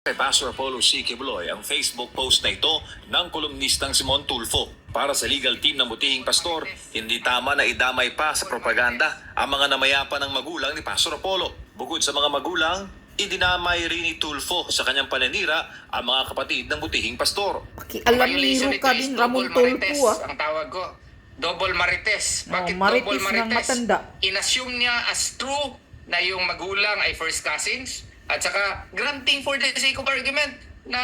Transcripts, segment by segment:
Kay Pastor Apollo C. Quiboloy ang Facebook post na ito ng kolumnistang Simon Tulfo. Para sa legal team ng butihing pastor, hindi tama na idamay pa sa propaganda ang mga namayapa ng magulang ni Pastor Apollo. Bukod sa mga magulang, idinamay rin ni Tulfo sa kanyang paninira ang mga kapatid ng butihing pastor. Alamiro ka din, Ramon Tulfo Ang tawag ko, double marites. Bakit marites double marites? ng matanda. Inassume niya as true na yung magulang ay first cousins at saka granting for the sake of argument na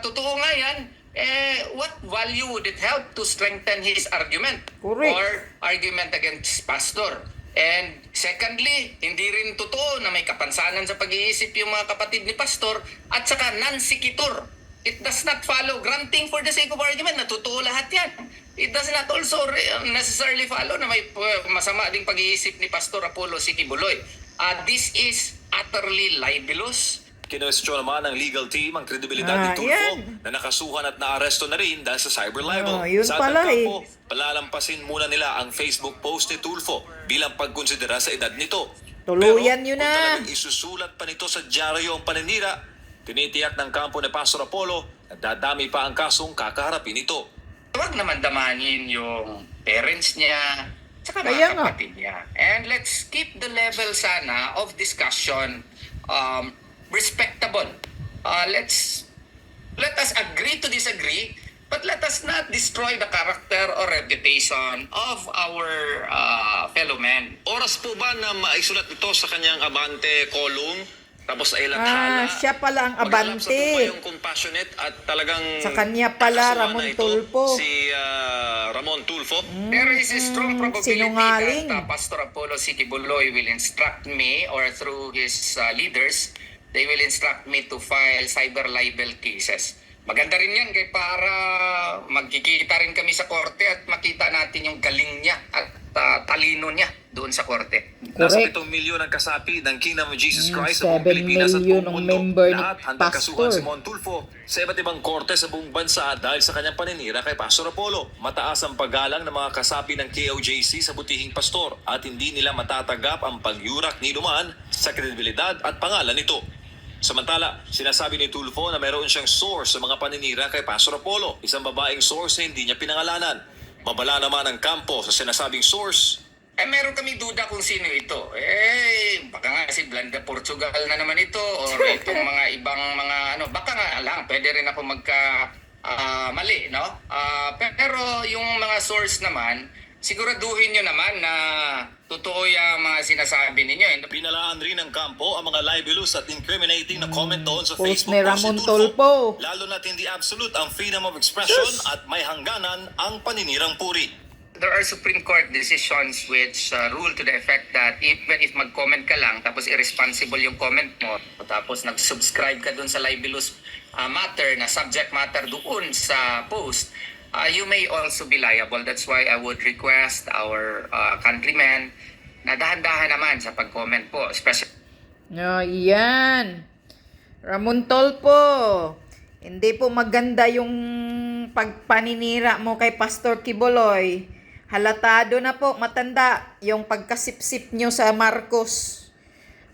totoo nga yan, what value would it help to strengthen his argument? Correct. Or argument against pastor? And secondly, hindi rin totoo na may kapansanan sa pag-iisip yung mga kapatid ni pastor at saka non-sequitur. It does not follow, granting for the sake of argument, na totoo lahat yan. It does not also necessarily follow na may masama ding pag-iisip ni Pastor Apollo C. Quiboloy. This is utterly libelous. Kinwestiyon naman ng legal team ang kredibilidad ni Tulfo yan. na nakasuhan at naaresto na rin dahil sa cyber libel. Yun Sa pala kampo, palalampasin muna nila ang Facebook post ni Tulfo bilang pagkonsidera sa edad nito. Tuluyan Pero yun kung na. talagang isusulat pa nito sa dyaryo ang paninira, tinitiyak ng kampo ni Pastor Apollo na dadami pa ang kasong kakaharapin nito. Huwag naman damanin yung parents niya, saka Kaya mga nga. kapatid niya. And let's keep the level sana of discussion respectable. Let us agree to disagree, but let us not destroy the character or reputation of our fellow men. Oras po ba na maisulat ito sa kanyang abante column? Tapos ay lathala. Siya pala ang Maglalapsa po ba abante. yung compassionate at talagang Sa kanya pala, nakasuhan Ramon na ito, Tulfo. Si Ramon Tulfo. There is a strong probability sinungaling. that Pastor Apollo C. Quiboloy will instruct me or through his leaders, they will instruct me to file cyber libel cases. Maganda rin yan kay para magkikita rin kami sa korte at makita natin yung galing niya at talino niya doon sa korte. Nasa Correct. 7 milyon ang kasapi ng Kingdom of Jesus Christ 7 sa buong Pilipinas at million buong ang mundo. member ni Lahat handang kasuhan Pastor. si Mon Tulfo sa iba't ibang korte sa buong bansa dahil sa kanyang paninira kay Pastor Apollo. Mataas ang paggalang ng mga kasapi ng KOJC sa butihing pastor at hindi nila matatagap ang pagyurak ni Duman sa kredibilidad at pangalan nito. Samantala, sinasabi ni Tulfo na meron siyang source sa mga paninira kay Pastor Apollo, isang babaeng source na hindi niya pinangalanan. Mabala naman ang kampo sa sinasabing source. Meron kami duda kung sino ito. Baka nga si Blanda Portugal na naman ito or itong mga ibang mga baka nga lang, pwede rin ako mali, no? Pero yung mga source naman, siguraduhin nyo naman na totoo yung mga sinasabi ninyo. Pinalaan rin ng kampo ang mga libelous at incriminating na comment doon sa Post Facebook ni post Ramon ni Tulfo. Tulfo. Lalo na't hindi absolute ang freedom of expression Yes. at may hangganan ang paninirang puri. There are Supreme Court decisions which rule to the effect that even if mag-comment ka lang tapos irresponsible yung comment mo tapos nag-subscribe ka dun sa libelous matter na subject matter doon sa post, you may also be liable. That's why I would request our countrymen na dahan-dahan naman sa pag-comment po, especially Yan. Ramon Tulfo. Hindi po maganda yung pagpaninira mo kay Pastor Quiboloy. Halatado na po, matanda, yung pagkasipsip nyo sa Marcos.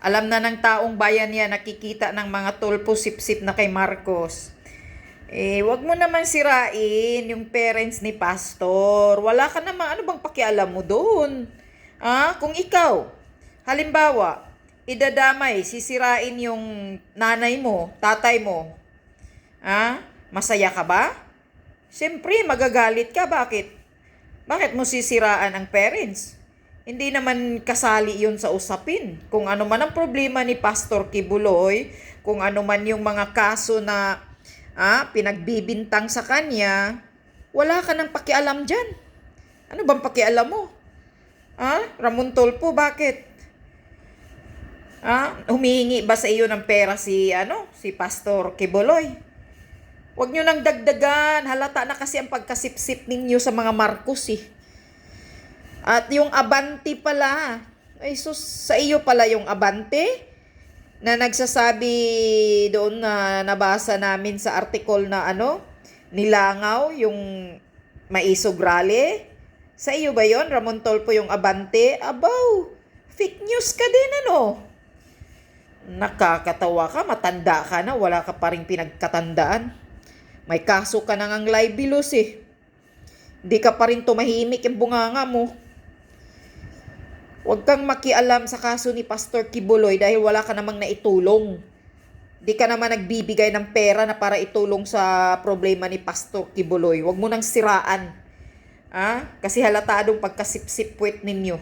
Alam na ng taong bayan yan, nakikita ng mga Tulfo sipsip na kay Marcos. Wag mo naman sirain yung parents ni Pastor. Wala ka naman, ano bang pakialam mo doon? Kung ikaw, halimbawa, idadamay, sisirain yung nanay mo, tatay mo. Masaya ka ba? Siyempre, magagalit ka. Bakit? Bakit mo sisiraan ang parents? Hindi naman kasali yun sa usapin. Kung ano man ang problema ni Pastor Quiboloy, kung ano man yung mga kaso na pinagbibintang sa kanya, wala ka nang pakialam dyan. Ano bang pakialam mo? Ramon Tulfo, bakit? Humihingi ba sa iyo ng pera si Pastor Quiboloy? Huwag nyo nang dagdagan. Halata na kasi ang pagkasipsip ninyo sa mga Marcos At yung abante pala. Sa iyo pala yung abante na nagsasabi doon na nabasa namin sa article na nilangaw yung maisog rally. Sa iyo ba yon, Ramon Tulfo, yung abante? Abaw, fake news ka din Nakakatawa ka, matanda ka na, wala ka pa rin pinagkatandaan. May kaso ka na ngang libelous eh. Di ka pa rin tumahimik yung bunganga mo. Huwag kang makialam sa kaso ni Pastor Kibuloy dahil wala ka namang naitulong. Di ka naman nagbibigay ng pera na para itulong sa problema ni Pastor Kibuloy. Huwag mo nang siraan. Kasi halatadong pagkasipsipwet ninyo.